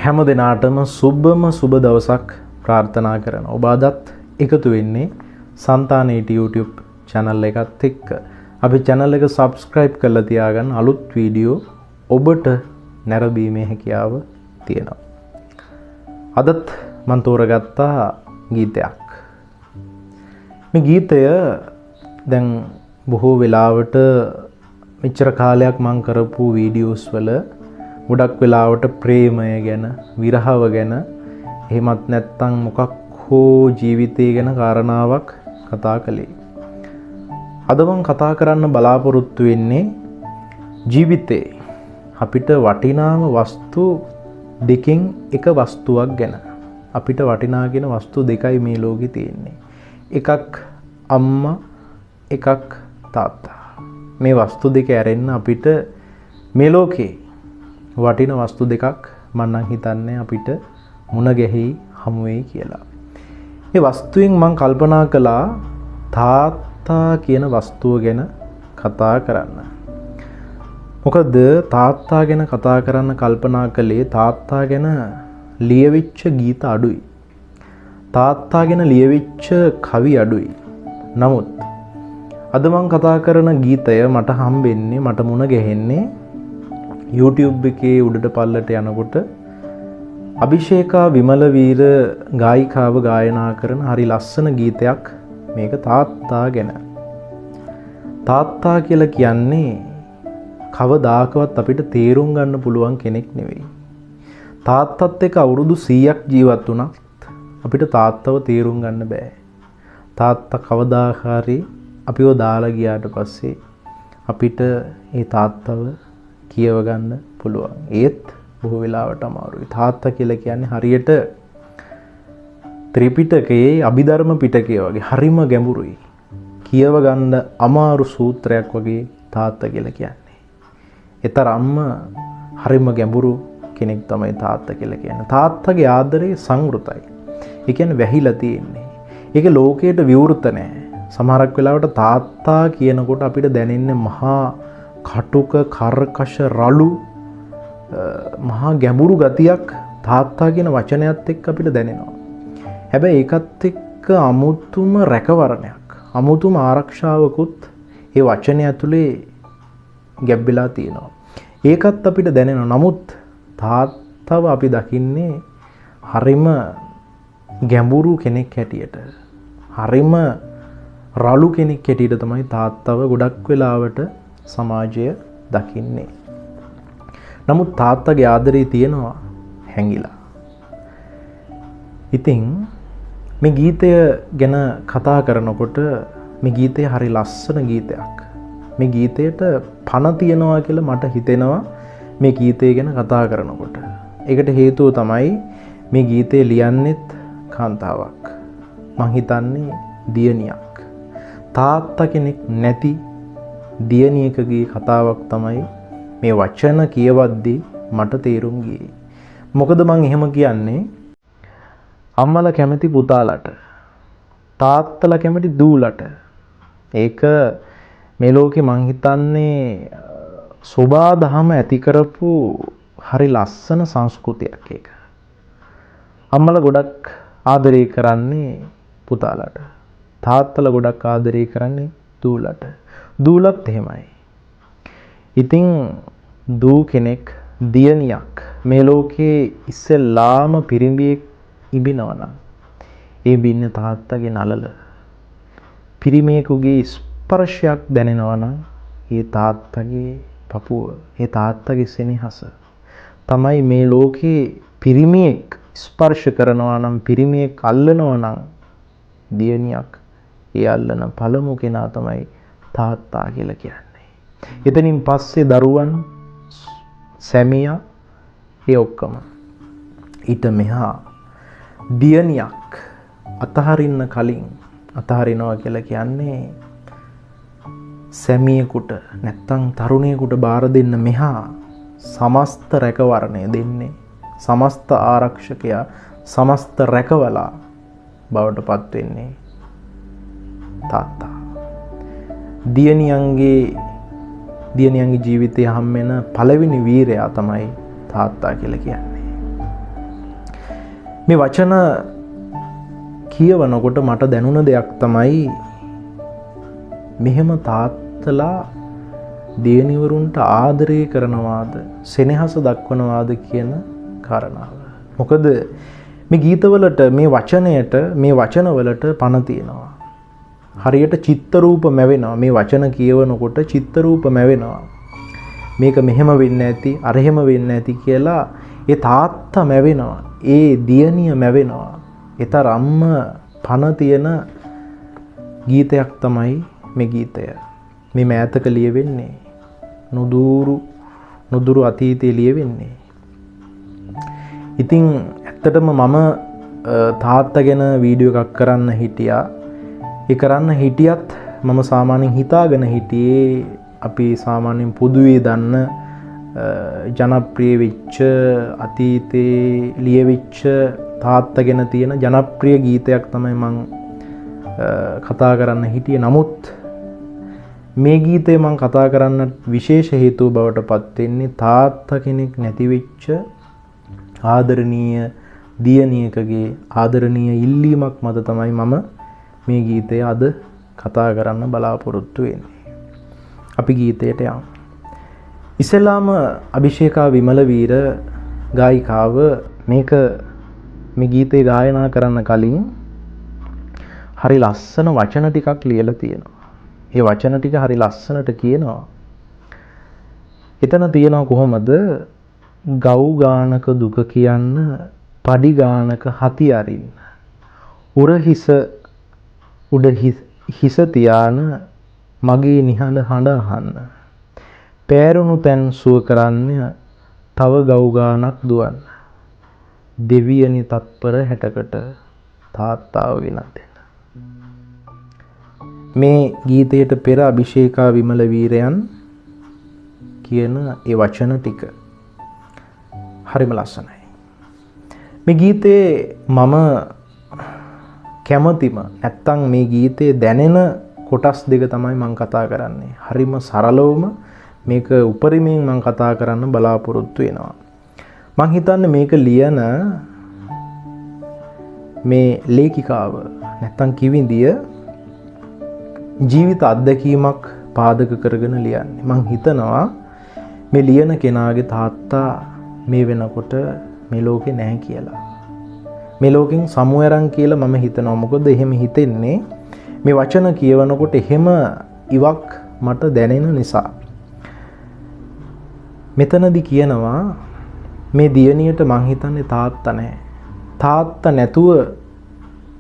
හැම දිනාටම සුබ දවසක් ප්‍රාර්ථනා කරනවා. ඔබ අදත් එකතු වෙන්නේ సంతానేటి YouTube channel එකත් එක්ක. අපි channel එක subscribe කරලා තියාගන්න අලුත් වීඩියෝ ඔබට නැරඹීමේ හැකියාව තියෙනවා. අදත් මම තෝරගත්තා ගීතයක්. මේ ගීතය දැන් බොහෝ වෙලාවට මෙච්චර කාලයක් මම කරපු වීඩියෝස් වල ගොඩක් වෙලාවට ප්‍රේමය ගැන, විරහව ගැන, එහෙමත් නැත්නම් මොකක් හෝ ජීවිතය ගැන කාරණාවක් කතා කළේ. අද මම කතා කරන්න බලාපොරොත්තු වෙන්නේ ජීවිතේ අපිට වටිනාම වස්තු දෙකෙන් එක වස්තුවක් ගැන. අපිට වටිනා කියන වස්තු දෙකයි මේ ලෝකේ තියෙන්නේ. එකක් අම්මා, එකක් තාත්තා. මේ වස්තු දෙක ඇරෙන්න අපිට මේ ලෝකේ වටින වස්තු දෙකක් මම නම් හිතන්නේ අපිට මුණ ගැහි හමු වෙයි කියලා. මේ වස්තුවෙන් මම කල්පනා කළා තාත්තා කියන වස්තුව ගැන කතා කරන්න. මොකද තාත්තා ගැන කතා කරන්න කල්පනා කළේ තාත්තා ගැන ලියවිච්ච ගීත අඩුයි. තාත්තා ගැන ලියවිච්ච කවි අඩුයි. නමුත් අද මම කතා කරන ගීතය මට හම්බෙන්නේ, මට මුණ ගැහෙන්නේ YouTube එකේ උඩට පල්ලට යනකොට අභිෂේකා විමලවීර ගායිකාව ගායනා කරන හරි ලස්සන ගීතයක්. මේක තාත්තා ගැන. තාත්තා කියලා කියන්නේ කවදාකවත් අපිට තේරුම් ගන්න පුළුවන් කෙනෙක් නෙවෙයි. තාත්තත් එක්ක අවුරුදු 100ක් ජීවත් වුණත් අපිට තාත්තව තේරුම් ගන්න බෑ. තාත්තා කවදා හරි අපිව දාලා ගියාට පස්සේ අපිට ඒ තාත්තව කියව ගන්න පුළුවන්. ඒත් බොහෝ වෙලාවට අමාරුයි. තාත්තා කියලා කියන්නේ හරියට ත්‍රිපිටකයේ අභිධර්ම පිටකය වගේ හරිම ගැඹුරුයි. කියව ගන්න අමාරු සූත්‍රයක් වගේ තාත්තා කියලා කියන්නේ. ඒතරම්ම හරිම ගැඹුරු කෙනෙක් තමයි තාත්තා කියලා කියන්නේ. තාත්තගේ ආදරේ සංවෘතයි. ඒ කියන්නේ වැහිලා තියෙන්නේ. ඒක ලෝකයට විවෘත නැහැ. සමහරක් වෙලාවට තාත්තා කියනකොට අපිට දැනෙන්නේ මහා කටුක, කර්කශ, රළු, මහා ගැඹුරු ගතියක් තාත්තා කියන වචනයත් එක්ක අපිට දැනෙනවා. හැබැයි ඒකත් එක්ක අමුතුම රැකවරණයක්, අමුතුම ආරක්ෂාවකුත් ඒ වචනය ඇතුලේ ගැබ්බෙලා තියෙනවා. ඒකත් අපිට දැනෙනවා. නමුත් තාත්තව අපි දකින්නේ හරිම ගැඹුරු කෙනෙක් හැටියට, හරිම රළු කෙනෙක් හැටියට තමයි තාත්තව ගොඩක් වෙලාවට සමාජය දකින්නේ. නමුත් තාත්තගේ ආදරේ තියෙනවා හැංගිලා. ඉතින් මේ ගීතය ගැන කතා කරනකොට මේ ගීතය හරි ලස්සන ගීතයක්. මේ ගීතයට පණ තියනවා කියලා මට හිතෙනවා මේ ගීතය ගැන කතා කරනකොට. ඒකට හේතුව තමයි මේ ගීතය ලියන්නෙත් කාන්තාවක්. මං හිතන්නේ දියණියක්. තාත්තා කෙනෙක් නැති දියණියකගේ කතාවක් තමයි මේ වචන කියවද්දී මට තේරුම් ගියේ. මොකද මං එහෙම කියන්නේ අම්මලා කැමති පුතාලට, තාත්තලා කැමති දූලට. ඒක මේ ලෝකේ මං හිතන්නේ සෝබාදහම ඇති කරපු හරි ලස්සන සංස්කෘතියක් ඒක. අම්මලා ගොඩක් ආදරේ කරන්නේ පුතාලට. තාත්තලා ගොඩක් ආදරේ කරන්නේ දූලට. දූලත් එහෙමයි. ඉතින් දූ කෙනෙක්, දියණියක් මේ ලෝකේ ඉස්සෙල්ලාම පිරිමියෙක් ඉබිනවා නම් ඒ බින්නේ තාත්තගේ නළල. පිරිමියෙකුගේ ස්පර්ශයක් දැනෙනවා නම් ඒ තාත්තගේ පපුව, ඒ තාත්තගේ සෙනෙහස තමයි මේ ලෝකේ පිරිමියෙක් ස්පර්ශ කරනවා නම්, පිරිමියෙක් අල්ලනවා නම් දියණියක් ඒ අල්ලන පළමු කෙනා තමයි තාත්තා කියලා කියන්නේ. එතනින් පස්සේ දරුවන්, සැමියා, ඒ ඔක්කොම. ඊට මෙහා දියණියක් අතහරින්න කලින්, අතහරිනවා කියලා කියන්නේ සැමියෙකුට නැත්තම් තරුණයෙකුට බාර දෙන්න මෙහා සමස්ත රැකවරණය දෙන්නේ, සමස්ත ආරක්ෂකයා, සමස්ත රැකවලා බවට පත් වෙන්නේ තාත්තා. දියණියන්ගේ ජීවිතයේ හම්බෙන පළවෙනි වීරයා තමයි තාත්තා කියලා කියන්නේ. මේ වචන කියවනකොට මට දැනුණ දෙයක් තමයි මෙහෙම තාත්තලා දියණිවරුන්ට ආදරය කරනවාද සෙනෙහස දක්වනවාද කියන කාරණාව. මොකද මේ ගීතවලට මේ වචනයට මේ වචනවලට පණ තියෙනවා. හරියට චිත්ත රූප මැවෙනවා. මේ වචන කියවනකොට චිත්ත රූප මැවෙනවා. මේක මෙහෙම වෙන්නේ නැති අර එහෙම වෙන්නේ නැති කියලා ඒ තාත්තා මැවෙනවා. ඒ දියණිය මැවෙනවා. ඒතරම්ම පණ තියෙන ගීතයක් තමයි මේ ගීතය. මේ මෑතක ලියවෙන්නේ නුදුරු අතීතයේ ලියවෙන්නේ. ඉතින් ඇත්තටම මම තාත්තා ගැන වීඩියෝ එකක් කරන්න හිටියා. ඒ කරන්න හිටියත් මම සාමාන්‍යයෙන් හිතාගෙන හිටියේ අපි සාමාන්‍යයෙන් පොදුවේ දන්න ජනප්‍රිය වෙච්ච අතීතේ ලියවිච්ච තාත්තා ගැන තියෙන ජනප්‍රිය ගීතයක් තමයි මම කතා කරන්න හිටියේ. නමුත් මේ ගීතේ මම කතා කරන්න විශේෂ හේතුව බවට පත් වෙන්නේ තාත්තා කෙනෙක් නැති වෙච්ච ආදරණීය දියණියකගේ ආදරණීය ඉල්ලීමක් මත තමයි මම මේ ගීතය අද කතා කරන්න බලාපොරොත්තු වෙන්නේ. අපි ගීතයට යමු. ඉස්සෙල්ලාම අභිෂේකා විමලවීර ගායිකාව මේ ගීතේ ගායනා කරන්න කලින් හරි ලස්සන වචන ටිකක් ලියලා තියෙනවා. ඒ වචන ටික හරි ලස්සනට කියනවා. එතන තියෙනවා කොහොමද? ගව් ගානක දුක කියන්න පඩි ගානක හති අරින්න උරහිස උඩ හිස තියාන මගේ නිහඬ හඬ අහන්න පෑරුණු තැන් සුව කරන්න තව ගව් ගානක් දුවන්න දෙවියනි තත්පර 60කට තාත්තාව වෙනත් දෙන්න. මේ ගීතයට පෙර අභිෂේකා විමලවීරයන් කියන ඒ වචන ටික හරිම ලස්සනයි. මේ ගීතේ මම කැමතිම නැත්තම් මේ ගීතේ දැනෙන කොටස් දෙක තමයි මම කතා කරන්නේ. හරිම සරලවම මේක උපරිමයෙන් මම කතා කරන්න බලාපොරොත්තු වෙනවා. මම හිතන්නේ මේක ලියන මේ ලේඛිකාව නැත්තම් කිවිඳිය ජීවිත අත්දැකීමක් පාදක කරගෙන ලියන්නේ. මම හිතනවා මේ ලියන කෙනාගේ තාත්තා මේ වෙනකොට මේ ලෝකේ නැහැ කියලා. මේ ලෝකෙන් සමුවරන් කියලා මම හිතනවා. මොකද එහෙම හිතෙන්නේ මේ වචන කියවනකොට එහෙම ඉවක් මට දැනෙන නිසා. මෙතනදී කියනවා මේ දියණියට මං හිතන්නේ තාත්තා නැහැ. තාත්තා නැතුව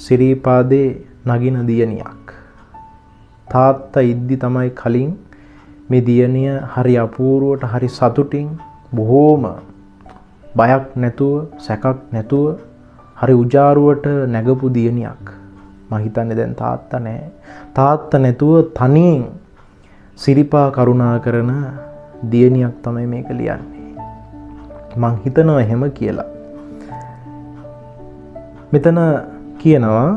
සිරීපාදේ නගින දියණියක්. තාත්තා ඉද්දි තමයි කලින් මේ දියණිය හරි අපූර්වට හරි සතුටින් බොහෝම බයක් නැතුව සැකක් නැතුව හරි උජාරුවට නැගපු දියණියක්. මම හිතන්නේ දැන් තාත්තා නැහැ. තාත්තා නැතුව තනියෙන් සිරිපා කරුණා කරන දියණියක් තමයි මේක ලියන්නේ. මං හිතනවා එහෙම කියලා. මෙතන කියනවා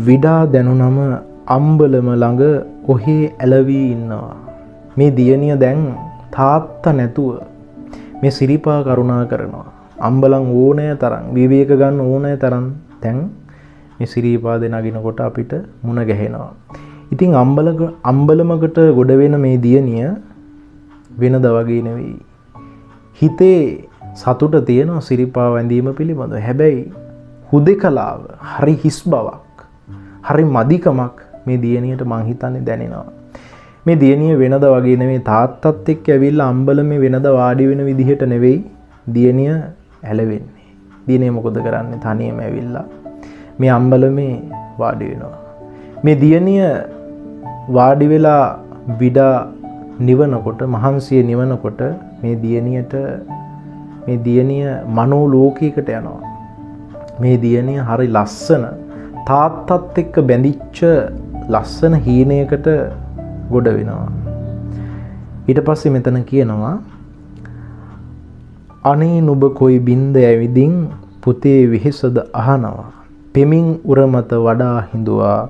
විඩා දැනුනම අම්බලම ළඟ ඔහේ ඇලවී ඉන්නවා. මේ දියණිය දැන් තාත්තා නැතුව මේ සිරිපා කරුණා කරනවා. අම්බලන් ඕනෑ තරම් විවේක ගන්න ඕනෑ තරම් දැන් මේ සිරිපාදේ නගිනකොට අපිට මුණ ගැහෙනවා. ඉතින් අම්බලමකට ගොඩ වෙන මේ දියණිය වෙනද වගේ නෙවෙයි. හිතේ සතුට තියෙනවා සිරිපා වැඳීම පිළිබඳව. හැබැයි හුදෙකලාව හරි හිස් බවක් හරි මදිකමක් මේ දියණියට මං හිතන්නේ දැනෙනවා. මේ දියණිය වෙනද වගේ නෙවෙයි තාත්තත් එක්ක ඇවිල්ලා අම්බලමේ වෙනද වාඩි වෙන විදිහට නෙවෙයි දියණිය ඇලවෙන්නේ. දියණිය මොකද කරන්නේ? තනියම ඇවිල්ලා මේ අම්බලමේ වාඩි වෙනවා. මේ දියණිය වාඩි වෙලා විඩා නිවනකොට මහන්සිය නිවනකොට මේ දියණිය මනෝ ලෝකයකට යනවා. මේ දියණිය හරි ලස්සන තාත්තත් එක්ක බැඳිච්ච ලස්සන හීනයකට ගොඩ වෙනවා. ඊට පස්සේ මෙතන කියනවා අනේ නුඹ කොයි බින්ද ඇවිදින් පුතේ විහිසද අහනවා පෙමින් උරමත වඩා හිඳුවා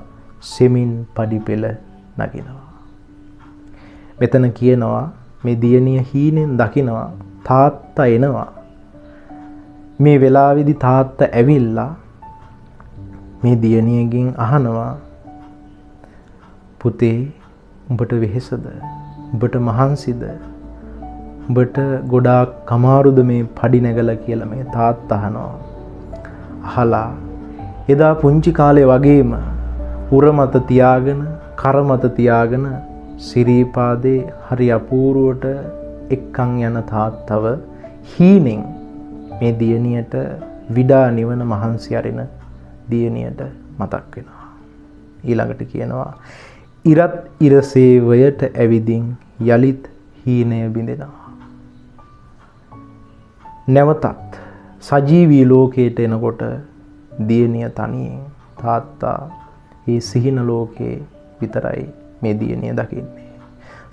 සෙමින් පඩිපෙළ නගිනවා. මෙතන කියනවා මේ දියණිය හීනෙන් දකිනවා තාත්තා එනවා. මේ වෙලාවේදී තාත්තා ඇවිල්ලා මේ දියණියගෙන් අහනවා පුතේ උඹට වෙහෙසද? උඹට මහන්සිද? උඹට ගොඩාක් අමාරුද මේ පඩි නැගලා කියලා මේ තාත්තා අහනවා. අහලා එදා පුංචි කාලේ වගේම උර මත තියාගෙන කර මත තියාගෙන සිරීපාදේ හරි අපූර්වට එක්කන් යන තාත්තව හීනෙන් මේ දියණියට විඩා නිවන මහන්සි අරින දියණියට මතක් වෙනවා. ඊළඟට කියනවා ඉරත් ඉරසේවයට ඇවිදින් යලිත් හීනය බිඳෙනවා. නැවතත් සජීවී ලෝකයට එනකොට දියණිය තනියෙන් තාත්තා මේ සිහින ලෝකේ විතරයි මේ දියණිය දකින්නේ.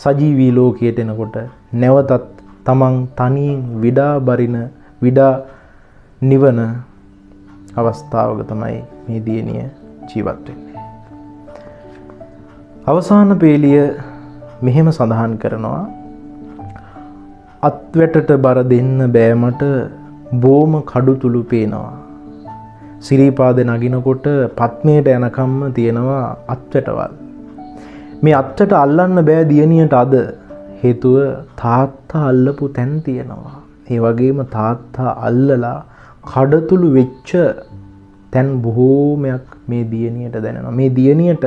සජීවී ලෝකයට එනකොට නැවතත් තමන් තනියෙන් විඩා නිවන අවස්ථාවක තමයි මේ දියණිය ජීවත් වෙන්නේ. අවසාන පේලිය මෙහෙම සඳහන් කරනවා අත්වැටට බර දෙන්න බෑ මට බොම කඩුතුළු පේනවා. සිරීපාදේ නගිනකොට පත්මයට යනකම්ම තියෙනවා අත්වැටවල්. මේ අත්වැට අල්ලන්න බෑ දියණියට අද. හේතුව තාත්තා අල්ලපු තැන් තියෙනවා. ඒ වගේම තාත්තා අල්ලලා කඩතුළු වෙච්ච තැන් බොහෝමයක් මේ දියණියට දැනෙනවා. මේ දියණියට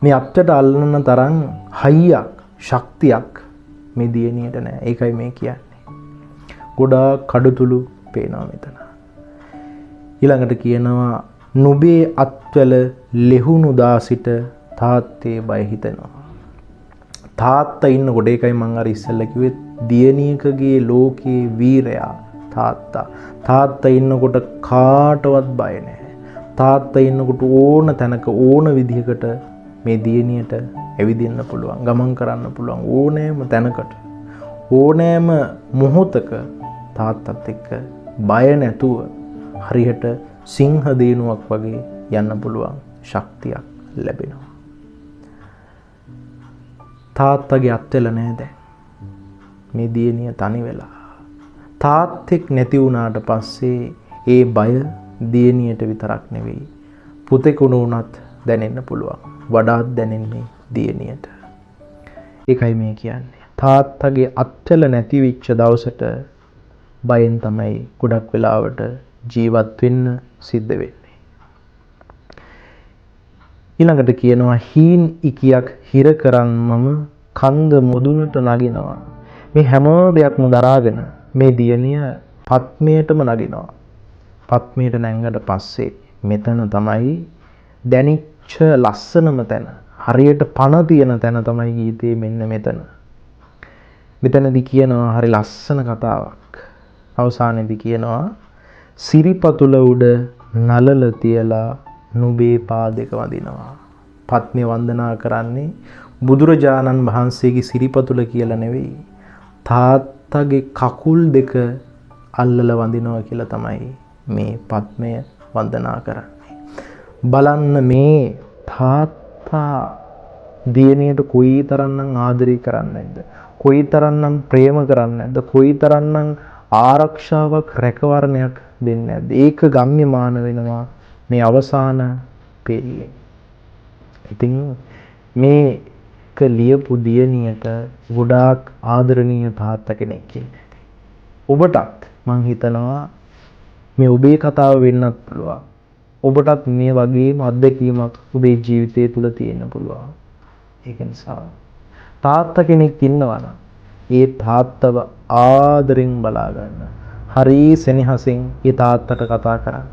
මේ අත්වැට අල්ලන්න තරම් හයියක්, ශක්තියක් මේ දියණියට නැහැ. ඒකයි මේ කියන්නේ. ගොඩාක් කඩතුළු පේනවා මෙතන. ඊළඟට කියනවා නුඹේ අත්වල ලෙහුණු දාසිට තාත්තේ බය හිතෙනවා. තාත්තා ඉන්නකොට ඒකයි මම අර ඉස්සෙල්ලා කිව්වේ දියණියකගේ ලෝකේ වීරයා තාත්තා. තාත්තා ඉන්නකොට කාටවත් බය නැහැ. තාත්තා ඉන්නකොට ඕන තැනක ඕන විදිහකට මේ දියණියට ඇවිදින්න පුළුවන්, ගමන් කරන්න පුළුවන් ඕනෑම තැනකට. ඕනෑම මොහොතක තාත්තත් එක්ක බය නැතුව හරියට සිංහ දේනුවක් වගේ යන්න පුළුවන් ශක්තියක් ලැබෙනවා. තාත්තගේ අත්වල නෑ දැන්. මේ දියණිය තනි වෙලා. තාත්තෙක් නැති වුණාට පස්සේ ඒ බය දියණියට විතරක් නෙවෙයි පුතෙකුණු වුණත් දැනෙන්න පුළුවන්. වඩාත් දැනෙන්නේ දියණියට. ඒකයි මේ කියන්නේ. තාත්තගේ අත්වල නැති වෙච්ච දවසට බයෙන් තමයි ගොඩක් වෙලාවට ජීවත් වෙන්න සිද්ධ වෙන්නේ. ඊළඟට කියනවා හීන් ඉකියක් හිර කරන්මම කන්ද මුදුනට නගිනවා. මේ හැම දෙයක්ම දරාගෙන මේ දියණිය පත්මයටම නගිනවා. පත්මයට නැංගට පස්සේ මෙතන තමයි දැනිච්ච ලස්සනම තැන. හරියට පණ තියෙන තැන තමයි ගීතේ මෙන්න මෙතන. මෙතනදී කියනවා හරි ලස්සන කතාවක්. අවසානයේදී කියනවා සිරිපතුල උඩ නලල තියලා නුඹේ පාදයක වදිනවා. පත්නිය වන්දනා කරන්නේ බුදුරජාණන් වහන්සේගේ සිරිපතුල කියලා නෙවෙයි. තාත්තගේ කකුල් දෙක අල්ලලා වඳිනවා කියලා තමයි මේ පත්මය වන්දනා කරන්නේ. බලන්න මේ තාත්තා දියණියට කොයිතරම්නම් ආදරය කරන්නේද? කොයිතරම්නම් ප්‍රේම කරන්නේද? කොයිතරම්නම් ආරක්ෂාවක් රැකවරණයක් දෙන්නේ නැද්ද? ඒක ගම්‍යමාන වෙනවා මේ අවසාන පෙළියේ. ඉතින් මේක ලියපු දියණියට ගොඩාක් ආදරණීය තාත්තා කෙනෙක් ඉන්නේ. ඔබටත් මං හිතනවා මේ ඔබේ කතාව වෙන්නත් පුළුවන්. ඔබටත් මේ වගේම අත්දැකීමක් ඔබේ ජීවිතය තුළ තියෙන්න පුළුවන්. ඒක නිසා තාත්තා කෙනෙක් ඉන්නවා නම් ඒ තාත්තව ආදරෙන් බලා ගන්න. හරි සෙනෙහසින් ඒ තාත්තට කතා කරන්න.